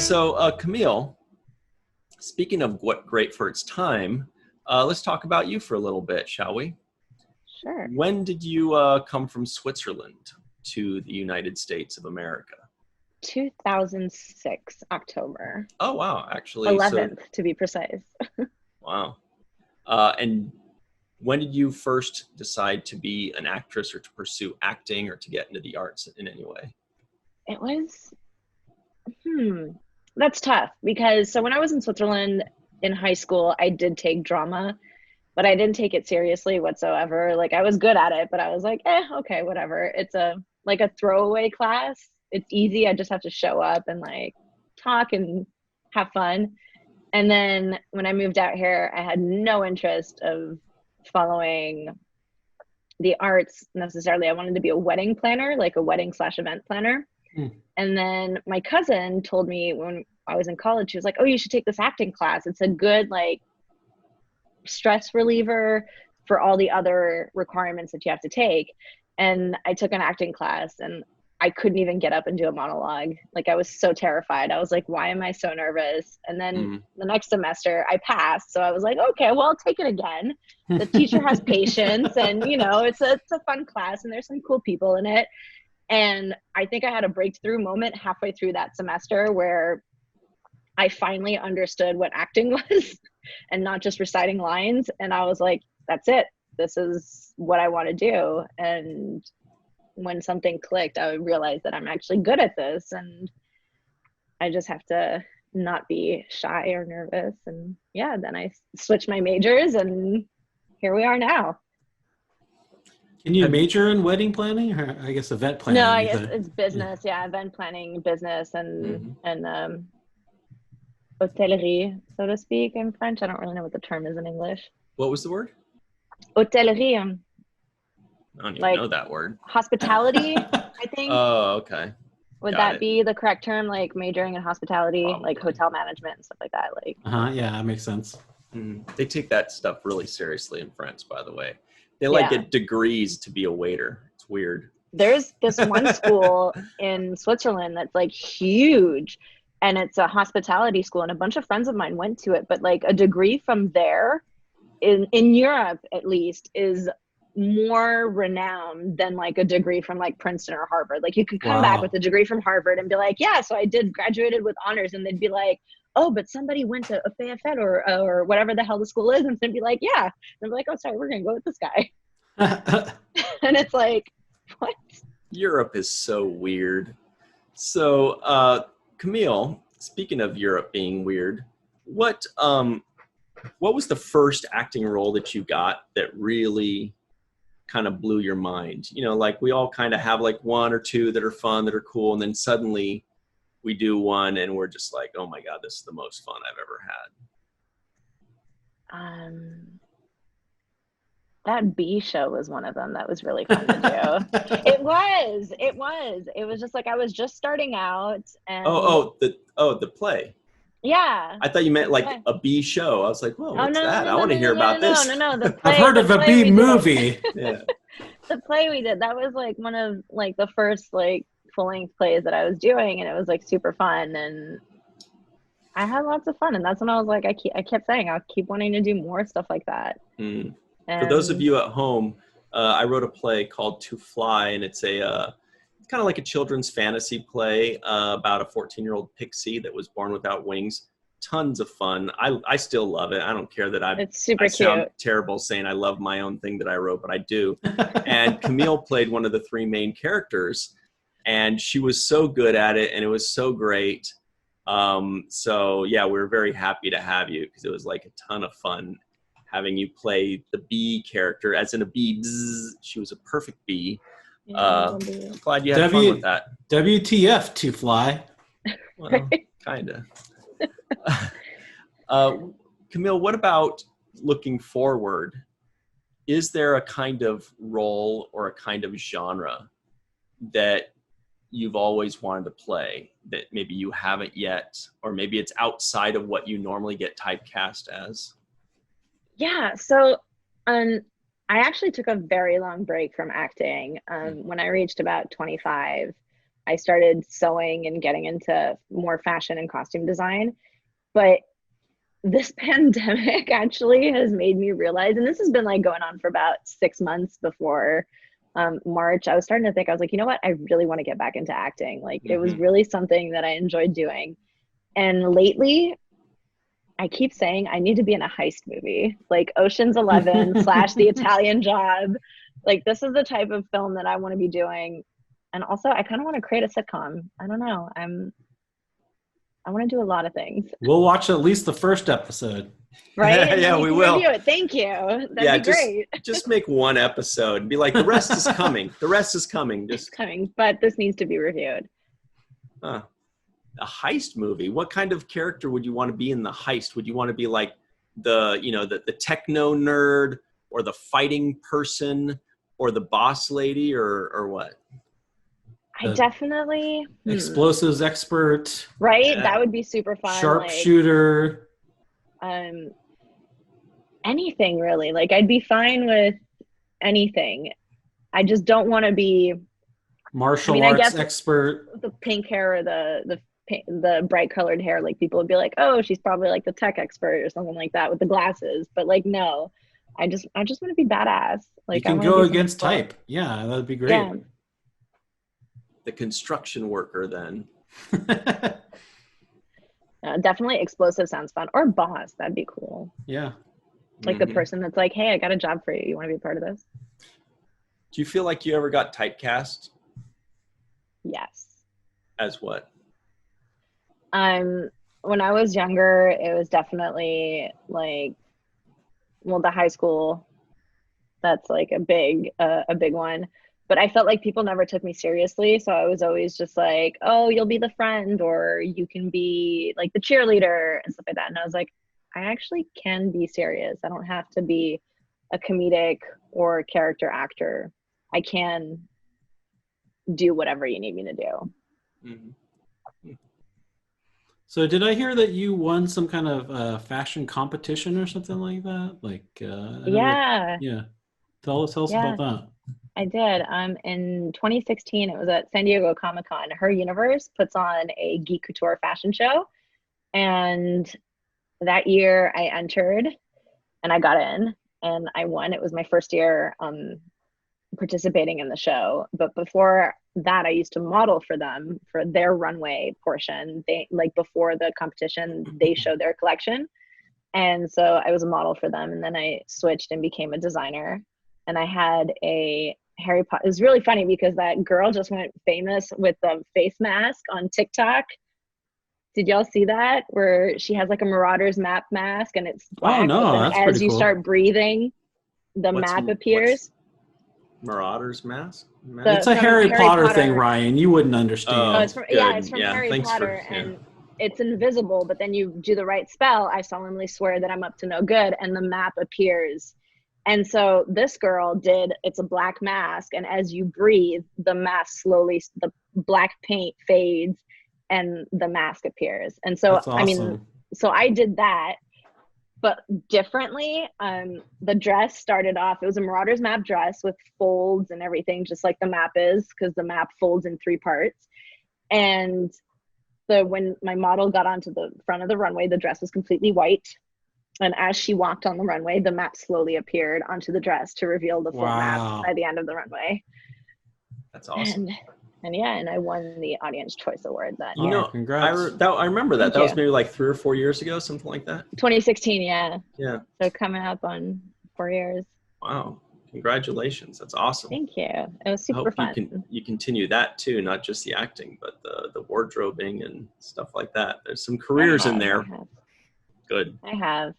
So, Camille, speaking of what great for its time, let's talk about you for a little bit, shall we? Sure. When did you come from Switzerland to the United States of America? 2006, October. Oh, wow. Actually, 11th, to be precise. wow. And when did you first decide to be an actress or to pursue acting or to get into the arts in any way? It was, that's tough because so when I was in Switzerland in high school, I did take drama, but I didn't take it seriously whatsoever. Like I was good at it, but I was like, okay, whatever. It's like a throwaway class. It's easy. I just have to show up and like talk and have fun. And then when I moved out here, I had no interest of following the arts necessarily. I wanted to be a wedding planner, like a wedding/event planner. And then my cousin told me when I was in college, she was like, oh, you should take this acting class. It's a good like stress reliever for all the other requirements that you have to take. And I took an acting class and I couldn't even get up and do a monologue. Like I was so terrified. I was like, why am I so nervous? And then the next semester I passed. So I was like, okay, well, I'll take it again. The teacher has patience and it's a fun class and there's some cool people in it. And I think I had a breakthrough moment halfway through that semester where I finally understood what acting was and not just reciting lines. And I was like, that's it. This is what I want to do. And when something clicked, I realized that I'm actually good at this. And I just have to not be shy or nervous. And yeah, then I switched my majors and here we are now. Can you major in wedding planning or I guess event planning? No, I guess it's business. Yeah, event planning, business, and hôtellerie, so to speak, in French. I don't really know what the term is in English. What was the word? Hôtellerie. I don't even know that word. Hospitality, I think. Oh, okay. Would that be the correct term? Like majoring in hospitality, like hotel management and stuff like that. Like. Yeah, that makes sense. They take that stuff really seriously in France, by the way. They get degrees to be a waiter. It's weird. There's this one school in Switzerland that's like huge and it's a hospitality school and a bunch of friends of mine went to it, but like a degree from there in Europe at least is more renowned than like a degree from like Princeton or Harvard. Like you could come back with a degree from Harvard and be like, yeah, so I graduated with honors, and they'd be like, oh, but somebody went to a FAFL or whatever the hell the school is, and they'd be like, yeah. And they're like, oh, sorry, we're gonna go with this guy. And it's like, what? Europe is so weird. So, Camille, speaking of Europe being weird, what was the first acting role that you got that really kind of blew your mind? Like we all kind of have like one or two that are fun, that are cool, and then suddenly we do one and we're just like, oh my God, this is the most fun I've ever had. That bee show was one of them that was really fun to do. It was just like I was just starting out and the play. Yeah. I thought you meant like a bee show. I was like, whoa, what's that? I want to hear about this. No. The play, I've heard of a bee movie. Yeah. The play we did, that was like one of like the first like full-length plays that I was doing, and it was like super fun and I had lots of fun. And that's when I was like, I kept saying I'll keep wanting to do more stuff like that. For those of you at home, I wrote a play called To Fly, and it's kind of like a children's fantasy play about a 14-year-old pixie that was born without wings. Tons of fun. I still love it. I don't care that it's super cute. Sound terrible saying I love my own thing that I wrote, but I do. And Camille played one of the three main characters, and she was so good at it, and it was so great. So yeah, we were very happy to have you because it was like a ton of fun having you play the bee character, as in a bee. Bzz, she was a perfect bee. I'm glad you had fun with that. WTF to fly. Well, kind of. Camille, what about looking forward? Is there a kind of role or a kind of genre that you've always wanted to play that maybe you haven't yet, or maybe it's outside of what you normally get typecast as? Yeah, so I actually took a very long break from acting when I reached about 25. I started sewing and getting into more fashion and costume design. But this pandemic actually has made me realize, and this has been like going on for about 6 months before March. I was starting to think, I was like, you know what? I really want to get back into acting. Like it was really something that I enjoyed doing. And lately, I keep saying I need to be in a heist movie, like Ocean's 11 / The Italian Job. Like this is the type of film that I want to be doing. And also, I kind of want to create a sitcom. I don't know. I want to do a lot of things. We'll watch at least the first episode. Right? Yeah, we will. Review it. Thank you. That'd be great. Just make one episode and be like, the rest is coming. The rest is coming. It's coming, but this needs to be reviewed. A heist movie. What kind of character would you want to be in the heist? Would you want to be like the techno nerd, or the fighting person, or the boss lady, or what? I definitely explosives expert, right? Yeah. That would be super fun. Sharpshooter, anything really. Like I'd be fine with anything. I just don't want to be martial arts expert. The pink hair or the bright colored hair, like people would be like, oh, she's probably like the tech expert or something like that with the glasses. But like, no, I just want to be badass. Like you can go against type. Yeah, that'd be great. Yeah. The construction worker then. Definitely explosive sounds fun. Or boss, that'd be cool. Yeah. Like the person that's like, hey, I got a job for you. You want to be a part of this? Do you feel like you ever got typecast? Yes. As what? When I was younger, it was definitely like, well, the high school, that's like a big one. But I felt like people never took me seriously. So I was always just like, oh, you'll be the friend, or you can be like the cheerleader and stuff like that. And I was like, I actually can be serious. I don't have to be a comedic or character actor. I can do whatever you need me to do. Mm-hmm. So did I hear that you won some kind of fashion competition or something like that? Like, yeah. Tell us about that. I did. In 2016, it was at San Diego Comic-Con. Her Universe puts on a geek couture fashion show. And that year I entered and I got in and I won. It was my first year participating in the show. But before that, I used to model for them for their runway portion. They, like, before the competition, they showed their collection. And so I was a model for them. And then I switched and became a designer. And I had a Harry Potter. It was really funny because that girl just went famous with the face mask on TikTok. Did y'all see that? Where she has like a Marauder's map mask and it's black. Oh no, that's pretty cool. As you start breathing, the map appears. Marauder's mask? It's a Harry Potter thing, Ryan. You wouldn't understand. Oh, it's from Harry Potter, and it's invisible. But then you do the right spell. I solemnly swear that I'm up to no good, and the map appears. And so this girl did, it's a black mask, and as you breathe, the mask slowly, the black paint fades and the mask appears. And so, that's awesome. I mean, so I did that, but differently. The dress started off, it was a Marauder's map dress with folds and everything, just like the map is, because the map folds in 3 parts. And when my model got onto the front of the runway, the dress was completely white. And as she walked on the runway, the map slowly appeared onto the dress to reveal the full map by the end of the runway. That's awesome. And I won the Audience Choice Award that year. You know, congrats. I remember that. That was maybe like 3 or 4 years ago, something like that. 2016, yeah. Yeah. So coming up on 4 years. Wow. Congratulations. That's awesome. Thank you. It was super fun. You continue that too, not just the acting, but the wardrobing and stuff like that. There's some careers in there. Good. I have.